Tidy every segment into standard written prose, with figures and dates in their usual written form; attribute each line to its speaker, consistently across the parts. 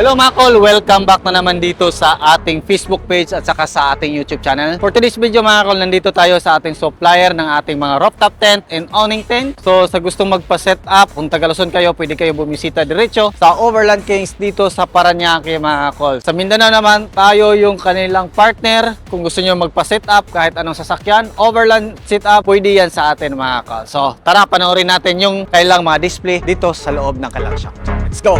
Speaker 1: Hello mga kol, welcome back na naman dito sa ating Facebook page at saka sa ating YouTube channel. For today's video mga kol, nandito tayo sa ating supplier ng ating mga rooftop tent and awning tent. So sa gustong magpa-set up, kung taga Luzon kayo, pwede kayo bumisita diretso sa Overland Kings dito sa Parañaque mga kol. Sa Mindanao naman, tayo yung kanilang partner. Kung gusto nyo magpa-set up kahit anong sasakyan, Overland set up, pwede yan sa atin mga kol. So tara, panoorin natin yung kailang mga display dito sa loob ng kailang shop. Let's go!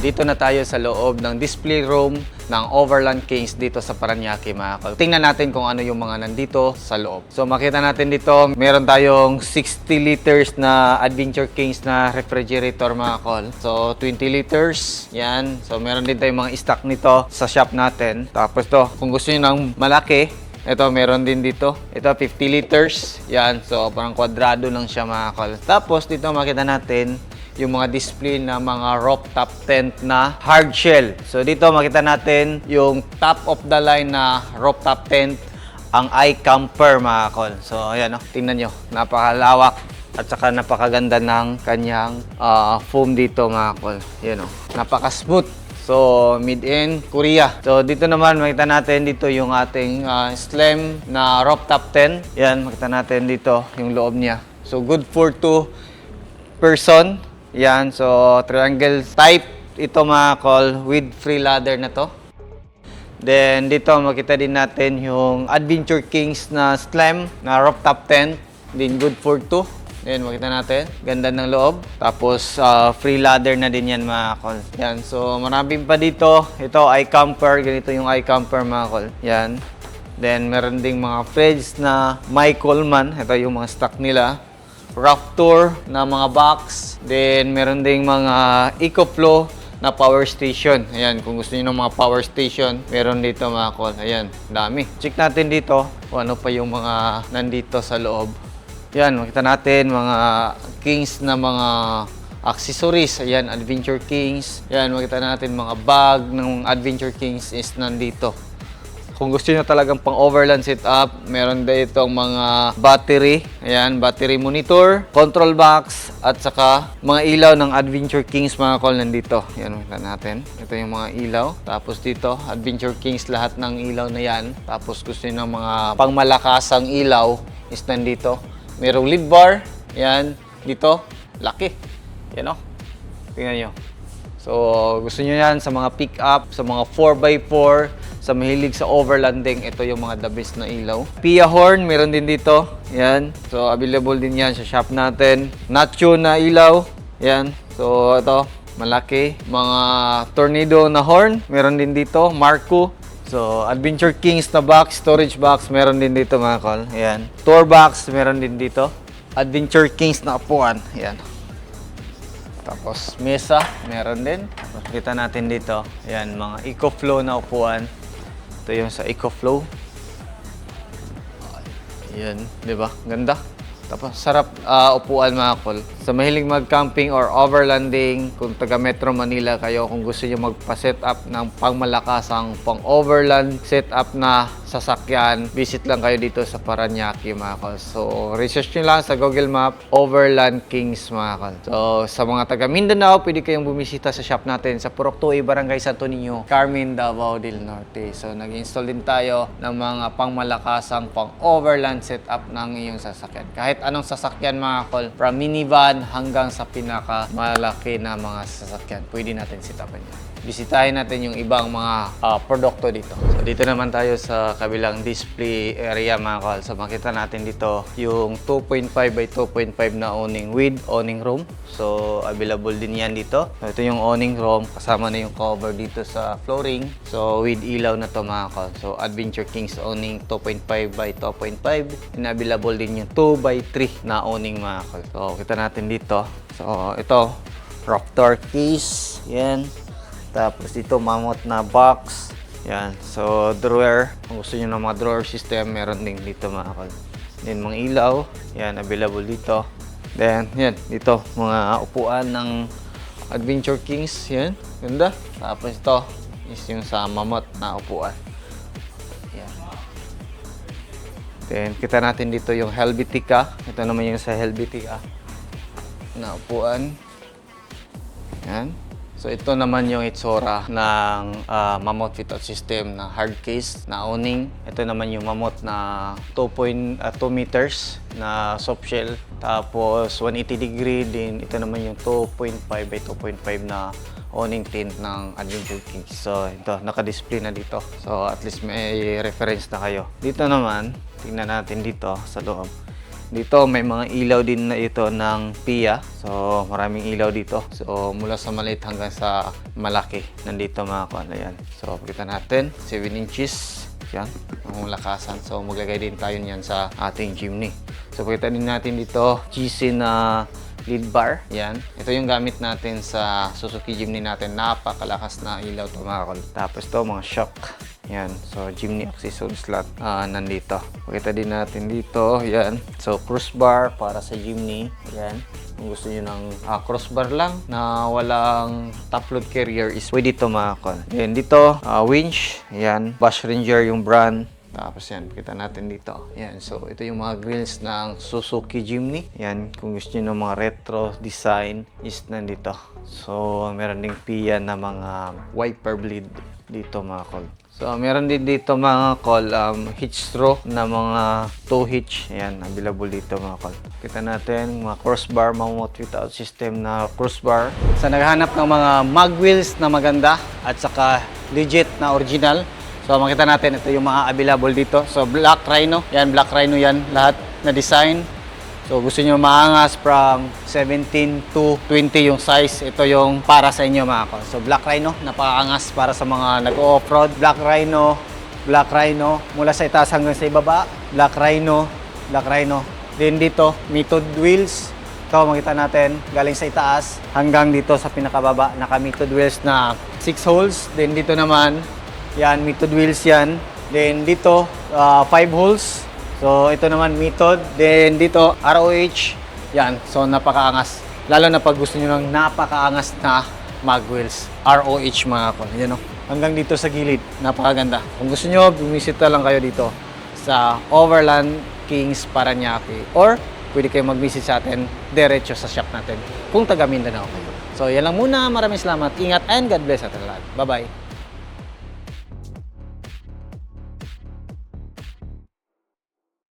Speaker 1: Dito na tayo sa loob ng display room ng Overland Kings dito sa Parañaque mga kol. Tingnan natin kung ano yung mga nandito sa loob. So makita natin dito, meron tayong 60 liters na Adventure Kings na refrigerator mga kol. So 20 liters, yan. So meron din tayong mga stock nito sa shop natin. Tapos to, kung gusto niyo ng malaki, ito, meron din dito. Ito, 50 liters. Yan. So, parang kwadrado lang siya mga kol. Tapos, dito makita natin yung mga display na mga rooftop tent na hard shell. So, dito makita natin yung top of the line na rooftop tent, ang iCamper mga kol. So, ayan o. Tingnan nyo. Napakalawak at saka napakaganda ng kanyang foam dito mga kol. Ayan o. Napaka-smooth. So, made in Korea. So, dito naman, makita natin dito yung ating slim na rooftop tent. Yan, makita natin dito yung loob niya. So, good for 2 person. Yan, so triangle type ito mga kol with free ladder na to. Then, dito makita din natin yung Adventure Kings na slim na rooftop tent. Din good for 2. Then, makita natin. Ganda ng loob. Tapos, free ladder na din yan, mga kol. Yan. So, maraming pa dito. Ito, iCamper. Ganito yung iCamper, mga kol. Yan. Then, meron ding mga fridge na My Coleman. Ito yung mga stock nila. Raptor na mga box. Then, meron ding mga EcoFlow na power station. Ayan, kung gusto niyo ng mga power station, meron dito, mga kol. Ayan, dami. Check natin dito kung ano pa yung mga nandito sa loob. Yan, makita natin mga Kings na mga accessories. Ayan, Adventure Kings. Yan, makita natin mga bag ng Adventure Kings is nandito. Kung gusto niyo talagang pang overland setup, meron dito ang mga battery. Ayan, battery monitor, control box, at saka mga ilaw ng Adventure Kings mga kol nandito. Yan, makita natin. Ito yung mga ilaw. Tapos dito, Adventure Kings, lahat ng ilaw na yan. Tapos gusto niyo ng mga pangmalakasang ilaw is nandito. Merong lead bar. Yan. Dito. Laki. Yan o. Tingnan nyo. So, gusto nyo yan sa mga pick-up, sa mga 4x4, sa mahilig sa overlanding. Ito yung mga the best na ilaw. Pia horn. Meron din dito. Yan. So, available din yan sa shop natin. Nacho na ilaw. Yan. So, ito. Malaki. Mga tornado na horn. Meron din dito. Marco. So, Adventure Kings na box, storage box, meron din dito mga kol. Ayan. Tour box, meron din dito. Adventure Kings na upuan. Ayan. Tapos, mesa, meron din. Tapos, kita natin dito. Ayan, mga EcoFlow na upuan. Ito yung sa EcoFlow. Ayan, di ba? Ganda. Tapos, sarap upuan mga kol. Sa mahilig mag-camping or overlanding, kung taga Metro Manila kayo, kung gusto nyo magpa-set up ng pangmalakasang pang-overland setup na sasakyan, visit lang kayo dito sa Parañaque mga kol. So, research nyo lang sa Google Map, Overland Kings mga kol. So, sa mga taga Mindanao, pwede kayong bumisita sa shop natin sa Purok 2, Barangay Santo Niño, Carmen, Davao del Norte. So, nag-install din tayo ng mga pangmalakasang pang-overland setup ng iyong sasakyan. Kahit anong sasakyan mga kol, from minivan hanggang sa pinaka malaki na mga sasakyan, pwede natin setapan yan. Bisitahin natin yung ibang mga produkto dito. So, dito naman tayo sa kabilang display area mga kol. So, makita natin dito yung 2.5 by 2.5 na awning with awning room. So, available din yan dito. So, ito yung awning room. Kasama na yung cover dito sa flooring. So, with ilaw na to mga kol. So, Adventure Kings awning 2.5 by 2.5. And available din yung 2 by 3 na awning mga kol. So, kita natin dito. So, ito, Raptor case. Yan. Tapos dito, mammoth na box. Yan. So, drawer. Kung gusto nyo ng mga drawer system, meron din dito mga kol. Then, mga ilaw. Yan, available dito. Then, yan. Dito, mga upuan ng Adventure Kings. Yan. Ganda. Tapos ito is yung sa mammoth na upuan. Yan. Then, kita natin dito yung Helvetica. Ito naman yung sa Helvetica na upuan. Yan. So, ito naman yung itsura ng mammoth fit-out system na hard case na awning. Ito naman yung mammoth na 2 meters na soft shell. Tapos, 180 degree din. Ito naman yung 2.5 by 2.5 na awning tint ng Adventure Kings. So, ito, naka-display na dito. So, at least may reference na kayo. Dito naman, tingnan natin dito sa loob. Dito, may mga ilaw din na ito ng PIA. So, maraming ilaw dito. So, mula sa maliit hanggang sa malaki. Nandito mga kuan. Ayan. So, pakita natin. 7 inches. Yan. Ang lakasan. So, maglagay din tayo niyan sa ating Jimny. So, pakita din natin dito. GC na lead bar. Yan. Ito yung gamit natin sa Suzuki Jimny natin. Napakalakas na ilaw to mga kol. Tapos to mga shock. Yan. So, Jimny accessory slot nandito. Pakita din natin dito. Yan. So, crossbar para sa Jimny. Yan. Kung gusto nyo ng crossbar lang na walang top load carrier is pwede dito mga kol. Yan. Dito, winch. Yan. Bush Ranger yung brand. Tapos yan, kita natin dito. Yan, so ito yung mga grills ng Suzuki Jimny. Yan, kung gusto nyo ng mga retro design is nandito. So, meron ding PIA na mga wiper blade dito mga kol. So, meron din dito mga kol, hitch straw na mga toe hitch. Yan, available dito mga kol. Kita natin, mga crossbar, mammoth fit-out system na crossbar. Sa naghahanap ng mga mag wheels na maganda at saka legit na original. So, makita natin, ito yung mga available dito. So, Black Rhino. Yan, Black Rhino yan. Lahat na design. So, gusto nyo maangas from 17 to 20 yung size. Ito yung para sa inyo mga kol. So, Black Rhino, napakaangas para sa mga nag-off-road. Black Rhino, Black Rhino. Mula sa itaas hanggang sa ibaba. Black Rhino, Black Rhino. Then dito, method wheels. Ito, makita natin, galing sa itaas hanggang dito sa pinakababa. Naka-method wheels na 6 holes. Then dito naman, yan, method wheels yan. Then dito, 5 holes. So, ito naman method. Then dito, ROH. Yan, so napakaangas. Lalo na pag gusto nyo ng napakaangas na mag wheels. ROH mga kol. Yan o. Hanggang dito sa gilid. Napakaganda. Kung gusto nyo, bumisita lang kayo dito sa Overland Kings Paranaque. Or, pwede kayo mag-visit sa atin diretso sa shop natin kung taga Mindanao kayo. So, yan lang muna. Maraming salamat. Ingat and God bless at lahat. Bye-bye.